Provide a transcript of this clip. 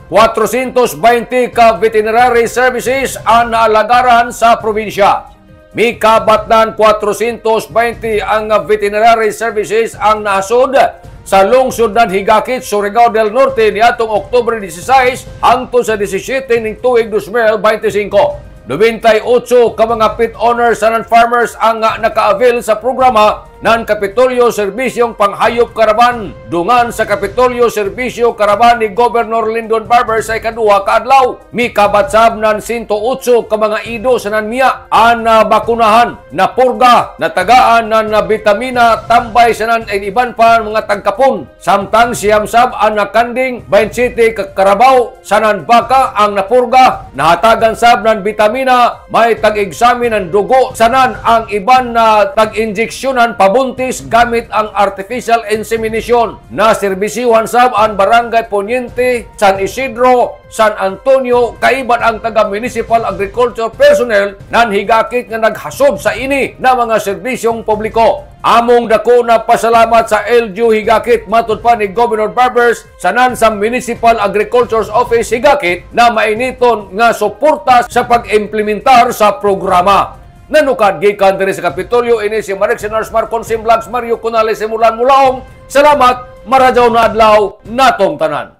420 ka veterinary services ang naalagaran sa probinsya. Mikabatnan 420 ang veterinary services ang nasod sa lungsod ng Higakit, Surigao del Norte niadtong Oktubre 16 hangtod sa 17 ning tuig 2025. 98 ka mga pet owners and farmers ang naka-avail sa programa ng Kapitolyo Serbisyong Panghayop Karaban dungan sa Kapitolyo Serbisyo Karaban ni Governor Lyndon Barber sa ikaduha ka adlaw. Mikabatsab ng 108 ka mga ido sa nanmiya ang bakunahan, na purga, na tagaan na bitamina, tambay sa nan ay iban pa mga tagkapon. Samtang siyamsab ang nakanding 27 ka karabaw sa nan baka ang napurga, nahatagan sab ng bitamina, may tag-examine ng dugo sanan ang iban na tag-injeksyonan pabuntis gamit ang artificial insemination. Na serbisyohan sab ang Barangay Poniente, San Isidro, San Antonio, kaiban ang taga-municipal agriculture personnel nan Higakit nga naghasod sa ini na mga serbisyong publiko. Among dako na pasalamat sa LGU Higakit matud pa ni Governor Barbers sa sa Municipal Agriculture's Office Higakit na mainiton nga suporta sa pag-implementar sa programa. Nanukad gikan diri sa Kapitolyo ini si Marek Senars Marconsim Vlogs Mario Kunales simulan mulaong. Salamat, maradyaw na adlaw natong tanan.